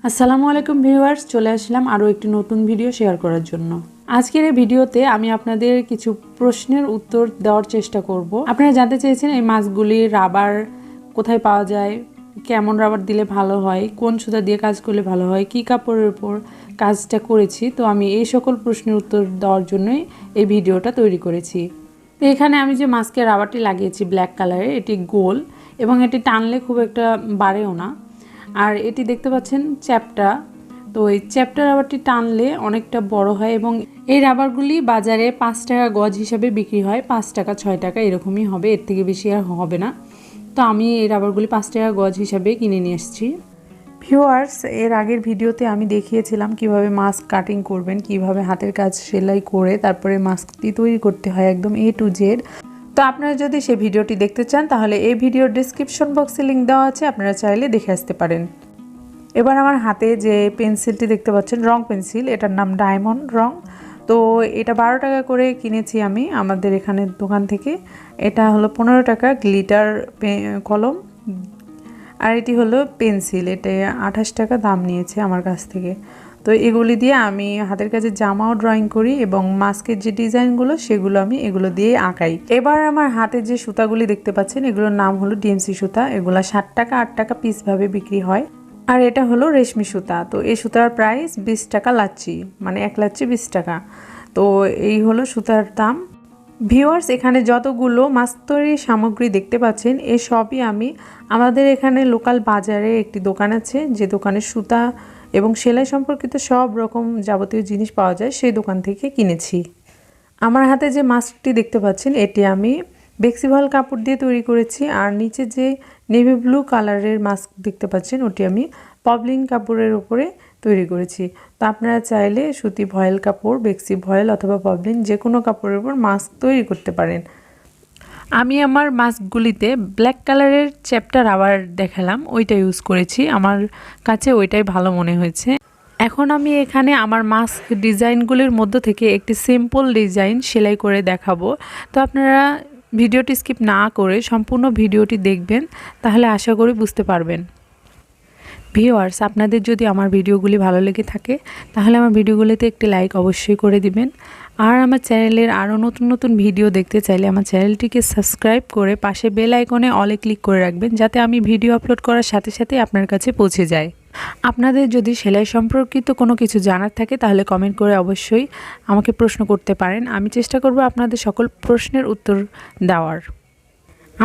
আসসালামু আলাইকুম ভিউয়ার্স, চলে আসলাম আরও একটি নতুন ভিডিও শেয়ার করার জন্য। আজকের এই ভিডিওতে আমি আপনাদের কিছু প্রশ্নের উত্তর দেওয়ার চেষ্টা করব। আপনারা জানতে চেয়েছেন এই মাছগুলির রাবার কোথায় পাওয়া যায়, কেমন রাবার দিলে ভালো হয়, কোন সুতা দিয়ে কাজ করলে ভালো হয়, কী কাপড়ের উপর কাজটা করেছি। তো আমি এই সকল প্রশ্নের উত্তর দেওয়ার জন্যই এই ভিডিওটা তৈরি করেছি। তো এখানে আমি যে মাস্কের রাবারটি লাগিয়েছি ব্ল্যাক কালারের, এটি গোল এবং এটি টানলে খুব একটা বাড়েও না। আর এটি দেখতে পাচ্ছেন চ্যাপ্টা। তো এই চ্যাপ্টা রাবারটি টানলে অনেকটা বড় হয় এবং এই রাবারগুলি বাজারে 5 টাকা গজ হিসাবে বিক্রি হয়। 5 টাকা 6 টাকা এরকমই হবে, এর থেকে বেশি আর হবে না। তো আমি এই রাবারগুলি 5 টাকা গজ হিসাবে কিনে নিয়ে এসেছি। ভিউয়ার্স, এর আগের ভিডিওতে আমি দেখিয়েছিলাম কিভাবে মাস্ক কাটিং করবেন, কিভাবে হাতের কাজ সেলাই করে তারপরে মাস্কটি তৈরি করতে হয় একদম A to Z। তো আপনারা যদি সেই ভিডিওটি দেখতে চান তাহলে এই ভিডিওর ডেসক্রিপশন বক্সে লিঙ্ক দেওয়া আছে, আপনারা চাইলে দেখে আসতে পারেন। এবার আমার হাতে যে পেন্সিলটি দেখতে পাচ্ছেন, রং পেন্সিল, এটার নাম ডায়মন্ড রং। তো এটা 12 টাকা করে কিনেছি আমি আমাদের এখানে দোকান থেকে। এটা হলো 15 টাকা গ্লিটার কলম, আর এটি হলো পেন্সিল, এটা 28 টাকা দাম নিয়েছে আমার কাছ থেকে। তো এগুলি দিয়ে আমি হাতের কাছে জামাও ড্রয়িং করি এবং মাস্কের যে ডিজাইনগুলো সেগুলো আমি এগুলো দিয়ে আঁকাই। এবার আমার হাতে যে সুতাগুলি দেখতে পাচ্ছেন এগুলোর নাম হলো ডিএমসি সুতা। এগুলো 7 টাকা 8 টাকা পিসভাবে বিক্রি হয়। আর এটা হলো রেশমি সুতা। তো এই সুতার প্রাইস 20 টাকা লাচ্ছি, মানে 1 লাচ্ছি 20 টাকা। তো এই হলো সুতার দাম। ভিউয়ার্স, এখানে যতগুলো মাছ তৈরির সামগ্রী দেখতে পাচ্ছেন এই সবই আমি আমাদের এখানে লোকাল বাজারে একটি দোকান আছে, যে দোকানে সুতা এবং সেলাই সম্পর্কিত সব রকম যাবতীয় জিনিস পাওয়া যায়, সেই দোকান থেকে কিনেছি। আমার হাতে যে মাস্কটি দেখতে পাচ্ছেন এটি আমি বেক্সিভল কাপড় দিয়ে তৈরি করেছি। আর নিচে যে নেভি ব্লু কালারের মাস্ক দেখতে পাচ্ছেন ওটি আমি পপলিন কাপড়ের উপরে তৈরি করেছি। তো আপনারা চাইলে সুতি ভয়েল কাপড়, বেক্সি ভয়েল অথবা পপলিন যে কোনো কাপড়ের উপর মাস্ক তৈরি করতে পারেন। আমি আমার মাস্কগুলিতে ব্ল্যাক কালারের চ্যাপ্টা রাবার দেখালাম, ওইটা ইউজ করেছি, আমার কাছে ওইটাই ভালো মনে হয়েছে। এখন আমি এখানে আমার মাস্ক ডিজাইনগুলির মধ্য থেকে একটি সিম্পল ডিজাইন সেলাই করে দেখাবো। তো আপনারা ভিডিওটি স্কিপ না করে সম্পূর্ণ ভিডিওটি দেখবেন, তাহলে আশা করি বুঝতে পারবেন। ভিউয়ার্স, আপনাদের যদি আমার ভিডিওগুলি ভালো লেগে থাকে তাহলে আমার ভিডিওগুলিতে একটি লাইক অবশ্যই করে দিবেন। আর আমার চ্যানেলের আরও নতুন নতুন ভিডিও দেখতে চাইলে আমার চ্যানেলটিকে সাবস্ক্রাইব করে পাশে বেল আইকনে অলে ক্লিক করে রাখবেন, যাতে আমি ভিডিও আপলোড করার সাথে সাথে আপনার কাছে পৌঁছে যায়। আপনাদের যদি সেলাই সম্পর্কিত কোনো কিছু জানার থাকে তাহলে কমেন্ট করে অবশ্যই আমাকে প্রশ্ন করতে পারেন। আমি চেষ্টা করব আপনাদের সকল প্রশ্নের উত্তর দেওয়ার।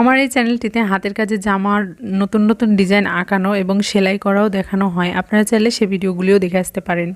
আমার এই চ্যানেলটিতে হাতের কাজে জামার নতুন নতুন ডিজাইন আঁকানো এবং সেলাই করাও দেখানো হয়, আপনারা চাইলে সে ভিডিওগুলিও দেখে আসতে পারেন।